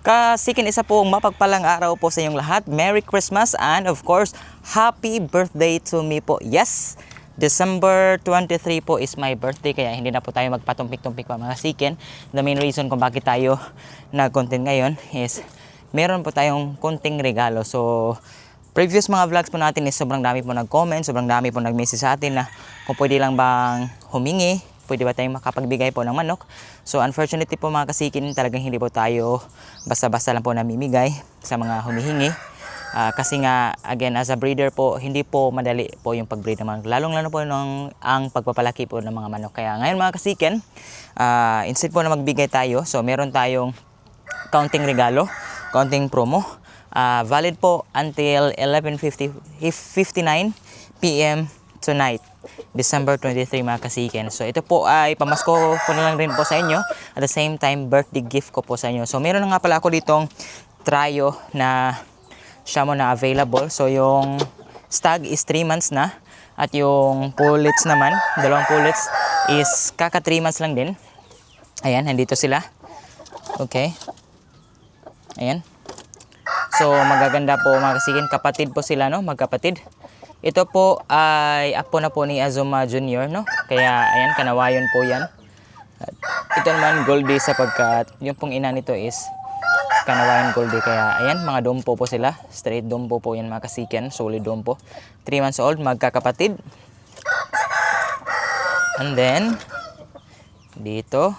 Kasikin, isa po mapagpalang araw po sa inyong lahat. Merry Christmas and of course, happy birthday to me po. Yes, December 23 po is my birthday, kaya hindi na po tayo magpatumpik-tumpik pa mga kasikin. The main reason kung bakit tayo nag-content ngayon is meron po tayong konting regalo. So, previous mga vlogs po natin is sobrang dami po nag-comment, sobrang dami po nag-message sa atin na kung pwede lang bang humingi, pwede ba tayong makapagbigay po ng manok. So unfortunately po mga kasikin, talagang hindi po tayo basta-basta lang po namimigay sa mga humihingi. Kasi nga, again, as a breeder po, hindi po madali po yung pag-breed ng manok. Lalong-lalo po ang pagpapalaki po ng mga manok. Kaya ngayon mga kasikin, instead po na magbigay tayo, so meron tayong counting regalo, counting promo. Valid po until 11:59 p.m. tonight, December 23 mga kasikin. So ito po ay pamasko ko na lang rin po sa inyo. At the same time, birthday gift ko po sa inyo. So meron na nga pala ako ditong trio na shamo na available. So yung stag is 3 months na. At yung pullets naman, dalawang pullets is kaka 3 months lang din. Ayan, nandito sila. Okay. Ayan. So magaganda po mga kasikin. Kapatid po sila, no? Magkapatid. Ito po ay apo na po ni Azuma Jr., no? Kaya ayan, kanawayon po yan. At ito naman Goldie, sapagkat yung pong ina nito is kanawayon Goldie. Kaya ayan, mga dompo po sila. Straight dompo po yan mga kasikin. Solid dompo. 3 months old, magkakapatid. And then dito,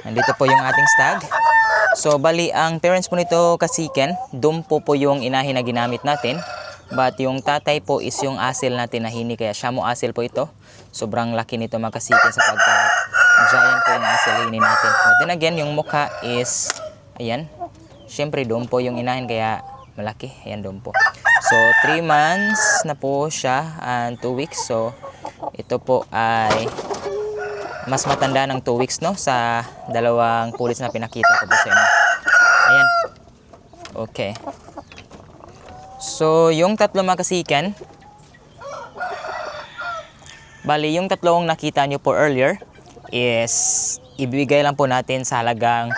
nandito po yung ating stag. So bali ang parents po nito kasikin, dompo po yung inahin na ginamit natin. But yung tatay po is yung asil natin na hini, kaya siya mo asil po ito. Sobrang laki nito mga kasikin sapagkat giant po yung asil hini natin. But then again, yung mukha is, ayan, syempre dompo yung inahin kaya malaki. Ayan, dompo. So 3 months na po siya and 2 weeks. So ito po ay mas matanda ng 2 weeks, no, sa dalawang pullets na pinakita ko po sa inyo. Ayan. Okay. So, yung tatlo mga kasikan, bali yung tatlong nakita nyo po earlier is ibigay lang po natin sa halagang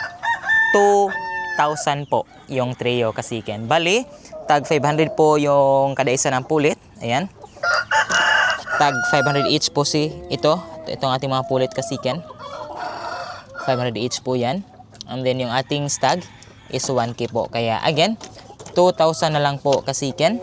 2,000 po yung trio kasikan. Bali, tag 500 po yung kada isa ng pulit. Ayan. Tag 500 each po itong ating mga pulit kasikan. 500 each po yan. And then yung ating stag is 1K po. Kaya again, 2,000 na lang po kasikin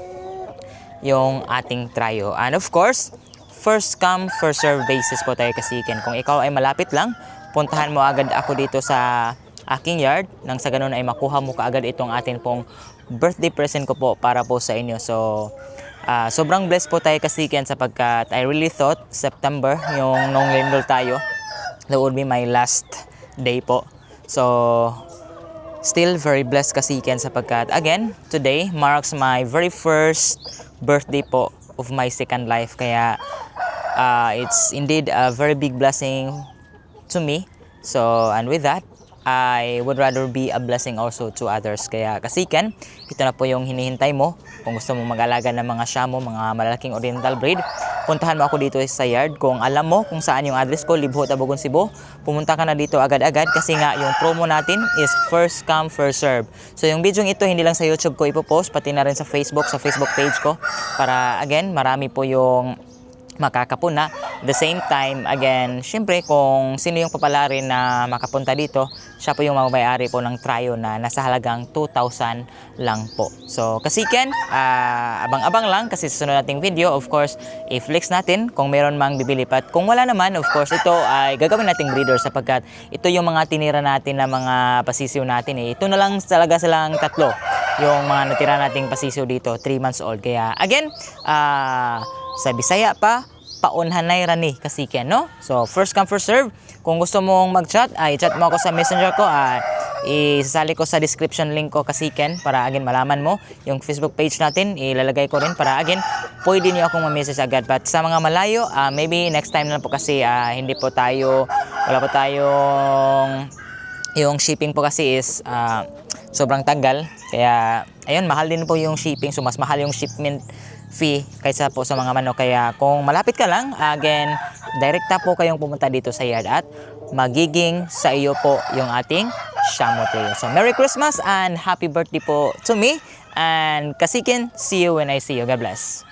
yung ating trio. And of course, first come, first serve basis po tayo kasikin. Kung ikaw ay malapit lang, puntahan mo agad ako dito sa aking yard. Nang sa ganun ay makuha mo kaagad itong atin pong birthday present ko po para po sa inyo. So, sobrang blessed po tayo kasikin sapagkat I really thought September, yung nung lindol tayo, that would be my last day po. So, still very blessed kasikin sapagkat again, today marks my very first birthday po of my second life. Kaya it's indeed a very big blessing to me. So, and with that, I would rather be a blessing also to others. Kaya kasikan, ito na po yung hinihintay mo. Kung gusto mo mag-alaga ng mga shamo, mga malalaking oriental breed, puntahan mo ako dito sa yard. Kung alam mo kung saan yung address ko, Libho, Tabogon, Cebu, pumunta ka na dito agad-agad kasi nga yung promo natin is first come, first serve. So yung video ito hindi lang sa YouTube ko ipopost, pati na rin sa Facebook page ko. Para again, marami po yung makakapuna. At the same time, again, syempre kung sino yung papalarin na makapunta dito, siya po yung mamayari po ng trio na nasa halagang 2,000 lang po. So, kasiken, abang-abang lang kasi sa sunod nating video, of course, i-flex natin kung meron mang bibili pa. At kung wala naman, of course, ito ay gagawin nating breeder sapagkat ito yung mga tinira natin na mga pasisiw natin. Ito na lang talaga silang tatlo, yung mga natira nating pasisiw dito, 3 months old. Kaya, again, sa Bisaya pa, paunhanay rani kasiken, no? So, first come, first serve. Kung gusto mong mag-chat, ay chat mo ako sa messenger ko. Isasali ko sa description link ko kasiken para again malaman mo yung Facebook page natin. Ilalagay ko rin para again pwede niyo akong ma-message agad. But sa mga malayo, maybe next time na po kasi hindi po tayo, wala po tayong, yung shipping po kasi is sobrang tagal. Kaya, ayun, mahal din po yung shipping. So, mas mahal yung shipment fee kaysa po sa mga manok. Kaya kung malapit ka lang, again, direkta po kayong pumunta dito sa yard at magiging sa iyo po yung ating Shamoteo. So, Merry Christmas and Happy birthday po to me. And Kasikin, see you when I see you. God bless.